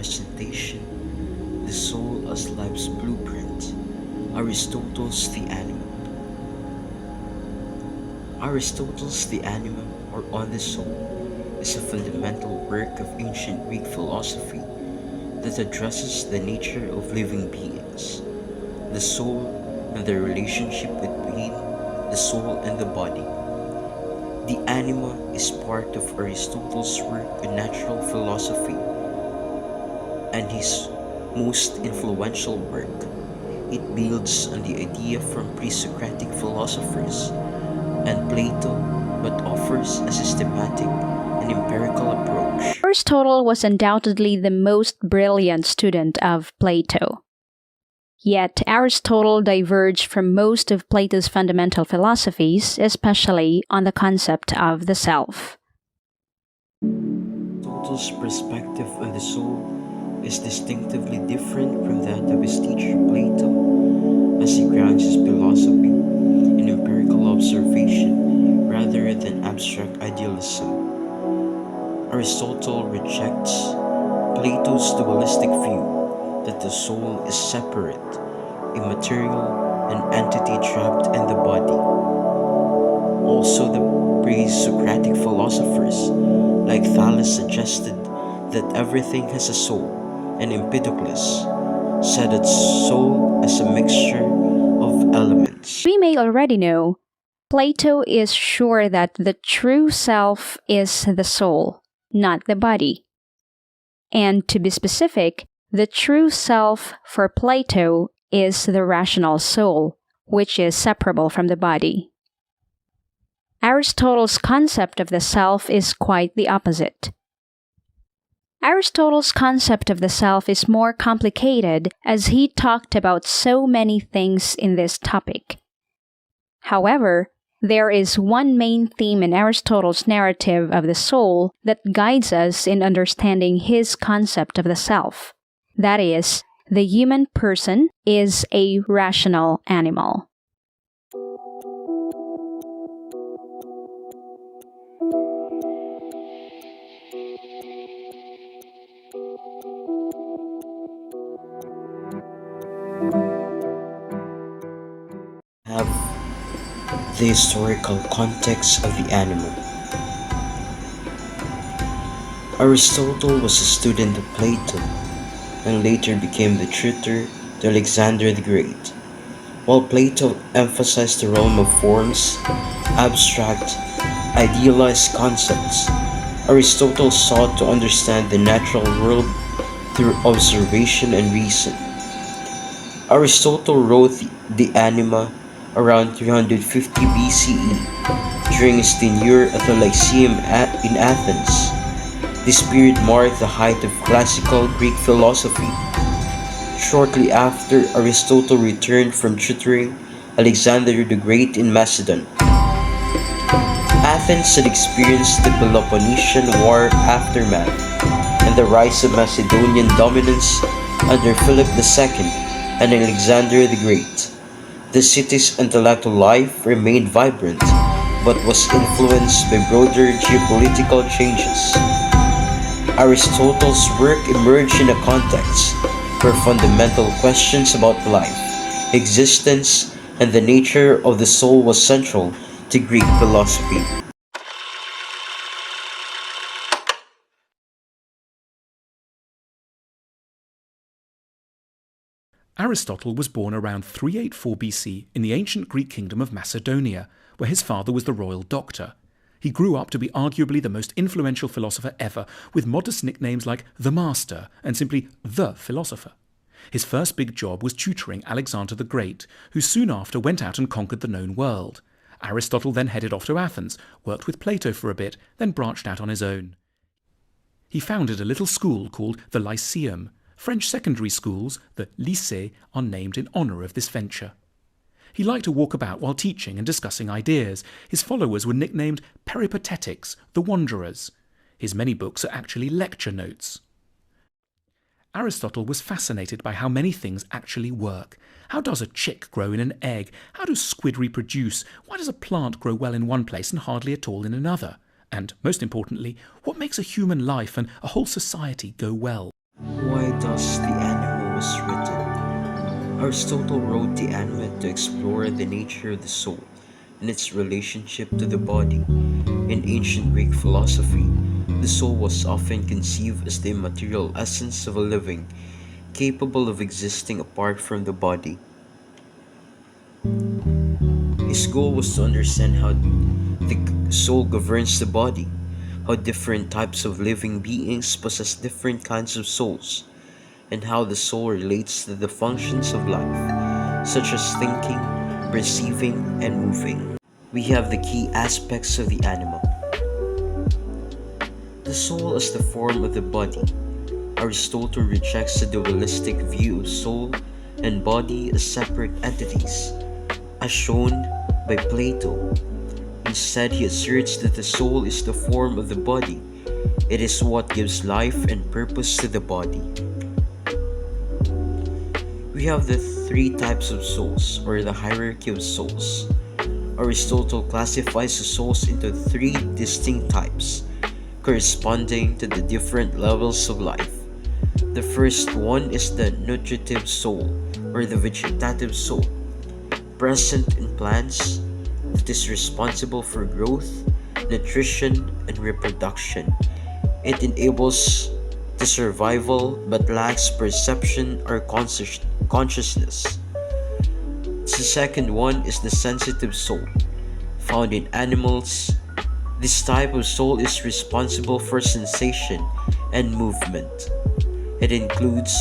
presentation, the soul as life's blueprint, Aristotle's The Anima. Aristotle's The Anima, or On the Soul, is a fundamental work of ancient Greek philosophy that addresses the nature of living beings, the soul, and the relationship between the soul and the body. The Anima is part of Aristotle's work on natural philosophy and his most influential work. It builds on the idea from pre-Socratic philosophers and Plato, but offers a systematic and empirical approach. Aristotle was undoubtedly the most brilliant student of Plato. Yet Aristotle diverged from most of Plato's fundamental philosophies, especially on the concept of the self. Aristotle's perspective on the soul is distinctively different from that of his teacher Plato, as he grounds his philosophy in empirical observation rather than abstract idealism. Aristotle rejects Plato's dualistic view that the soul is separate, immaterial, an entity trapped in the body. Also, the pre-Socratic philosophers like Thales suggested that everything has a soul, and Empedocles said that soul is a mixture of elements. We may already know, Plato is sure that the true self is the soul, not the body. And to be specific, the true self for Plato is the rational soul, which is separable from the body. Aristotle's concept of the self is quite the opposite. Aristotle's concept of the self is more complicated as he talked about so many things in this topic. However, there is one main theme in Aristotle's narrative of the soul that guides us in understanding his concept of the self. That is, the human person is a rational animal. Have the historical context of the animal. Aristotle was a student of Plato and later became the tutor to Alexander the Great. While Plato emphasized the realm of forms, abstract, idealized concepts, Aristotle sought to understand the natural world through observation and reason. Aristotle wrote the Anima around 350 BCE during his tenure at the Lyceum in Athens. This period marked the height of classical Greek philosophy. Shortly after, Aristotle returned from tutoring Alexander the Great in Macedon. Athens had experienced the Peloponnesian War aftermath and the rise of Macedonian dominance under Philip II and Alexander the Great. The city's intellectual life remained vibrant, but was influenced by broader geopolitical changes. Aristotle's work emerged in a context where fundamental questions about life, existence, and the nature of the soul was central to Greek philosophy. Aristotle was born around 384 BC in the ancient Greek kingdom of Macedonia, where his father was the royal doctor. He grew up to be arguably the most influential philosopher ever, with modest nicknames like the Master and simply the Philosopher. His first big job was tutoring Alexander the Great, who soon after went out and conquered the known world. Aristotle then headed off to Athens, worked with Plato for a bit, then branched out on his own. He founded a little school called the Lyceum. French secondary schools, the lycées, are named in honour of this venture. He liked to walk about while teaching and discussing ideas. His followers were nicknamed Peripatetics, the Wanderers. His many books are actually lecture notes. Aristotle was fascinated by how many things actually work. How does a chick grow in an egg? How do squid reproduce? Why does a plant grow well in one place and hardly at all in another? And, most importantly, what makes a human life and a whole society go well? Why Thus, the Anima was written. Aristotle wrote the Anima to explore the nature of the soul and its relationship to the body. In ancient Greek philosophy, the soul was often conceived as the immaterial essence of a living, capable of existing apart from the body. His goal was to understand how the soul governs the body, how different types of living beings possess different kinds of souls, and how the soul relates to the functions of life, such as thinking, perceiving, and moving. We have the key aspects of the anima. The soul as the form of the body. Aristotle rejects the dualistic view of soul and body as separate entities, as shown by Plato. Instead, he asserts that the soul is the form of the body. It is what gives life and purpose to the body. We have the three types of souls, or the hierarchy of souls. Aristotle classifies the souls into three distinct types, corresponding to the different levels of life. The first one is the nutritive soul, or the vegetative soul, present in plants, that is responsible for growth, nutrition, and reproduction. It enables the survival but lacks perception or consciousness. The second one is the sensitive soul, found in animals. This type of soul is responsible for sensation and movement. It includes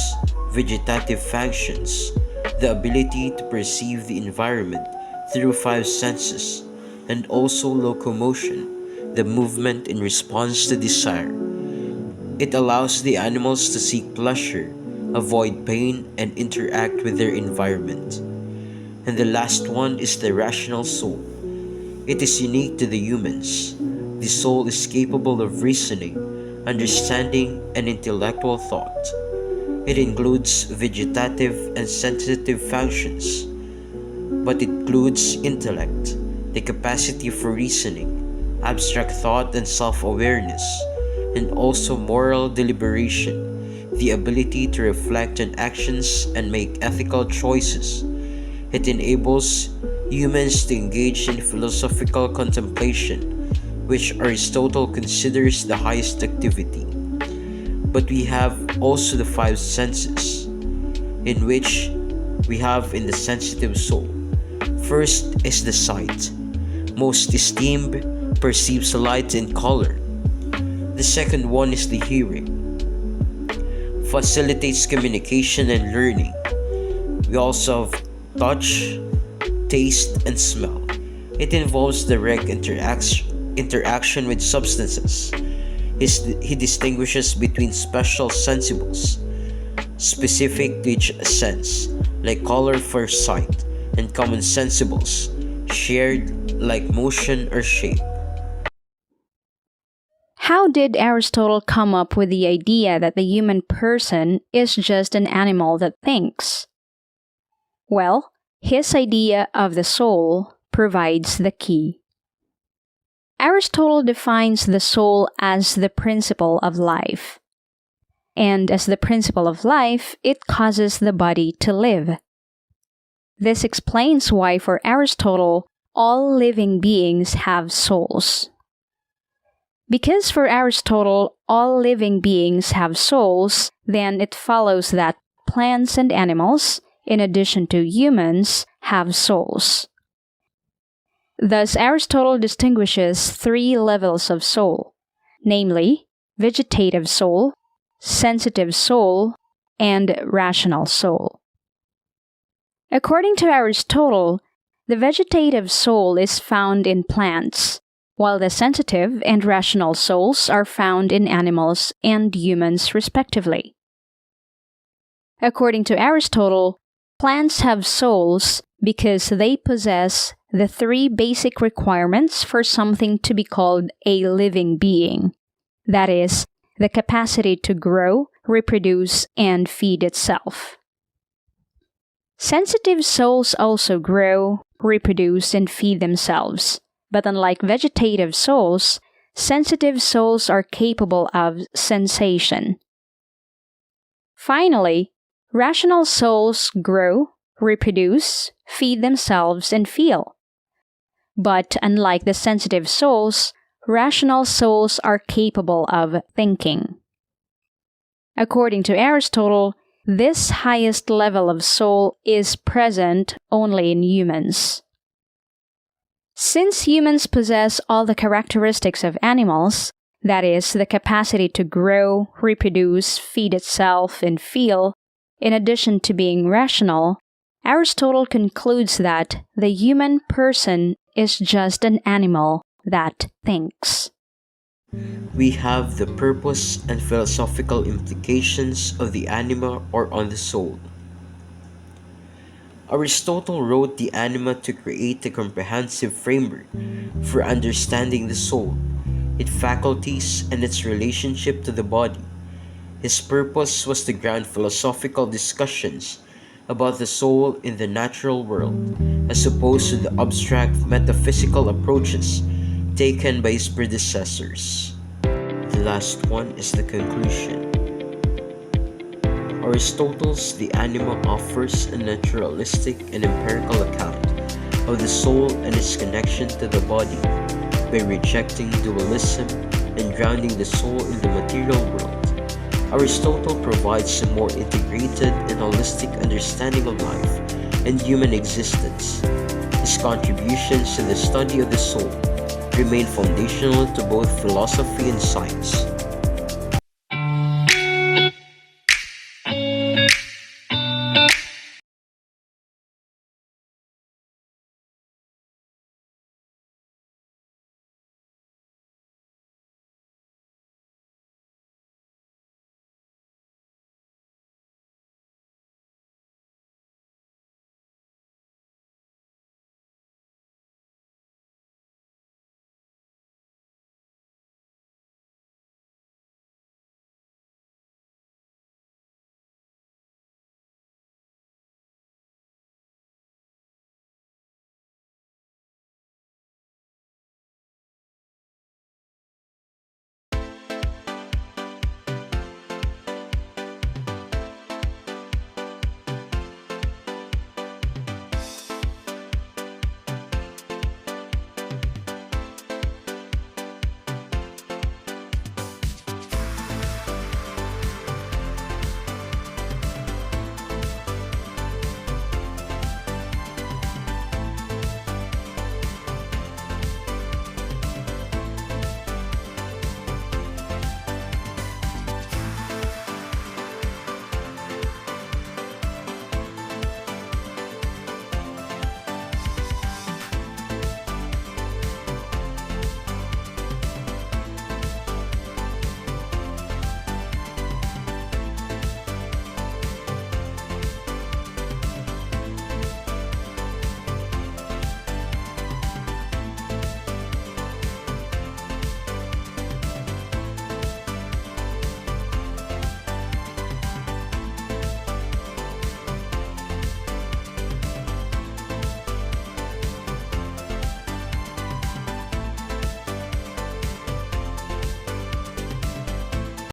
vegetative functions, the ability to perceive the environment through five senses, and also locomotion, the movement in response to desire. It allows the animals to seek pleasure, avoid pain, and interact with their environment. And the last one is the rational soul. It is unique to the humans. The soul is capable of reasoning, understanding, and intellectual thought. It includes vegetative and sensitive functions, but it includes intellect, the capacity for reasoning, abstract thought and self-awareness, and also moral deliberation, the ability to reflect on actions and make ethical choices. It enables humans to engage in philosophical contemplation, which Aristotle considers the highest activity. But we have also the five senses, in which we have in the sensitive soul. First is the sight. Most esteemed perceives light and color. The second one is the hearing. Facilitates communication and learning. We also have touch, taste, and smell. It involves direct interaction with substances. He distinguishes between special sensibles, specific to each sense, like color for sight, and common sensibles, shared like motion or shape. How did Aristotle come up with the idea that the human person is just an animal that thinks? Well, his idea of the soul provides the key. Aristotle defines the soul as the principle of life. And as the principle of life, it causes the body to live. This explains why, for Aristotle, all living beings have souls. Because for Aristotle, all living beings have souls, then it follows that plants and animals, in addition to humans, have souls. Thus, Aristotle distinguishes three levels of soul, namely, vegetative soul, sensitive soul, and rational soul. According to Aristotle, the vegetative soul is found in plants, while the sensitive and rational souls are found in animals and humans respectively. According to Aristotle, plants have souls because they possess the three basic requirements for something to be called a living being. That is, the capacity to grow, reproduce, and feed itself. Sensitive souls also grow, reproduce, and feed themselves, but unlike vegetative souls, sensitive souls are capable of sensation. Finally, rational souls grow, reproduce, feed themselves, and feel. But unlike the sensitive souls, rational souls are capable of thinking. According to Aristotle, this highest level of soul is present only in humans. Since humans possess all the characteristics of animals, that is, the capacity to grow, reproduce, feed itself, and feel, in addition to being rational, Aristotle concludes that the human person is just an animal that thinks. We have the purpose and philosophical implications of the anima or on the soul. Aristotle wrote the Anima to create a comprehensive framework for understanding the soul, its faculties, and its relationship to the body. His purpose was to ground philosophical discussions about the soul in the natural world, as opposed to the abstract metaphysical approaches taken by his predecessors. The last one is the conclusion. Aristotle's The Anima offers a naturalistic and empirical account of the soul and its connection to the body by rejecting dualism and grounding the soul in the material world. Aristotle provides a more integrated and holistic understanding of life and human existence. His contributions to the study of the soul remain foundational to both philosophy and science.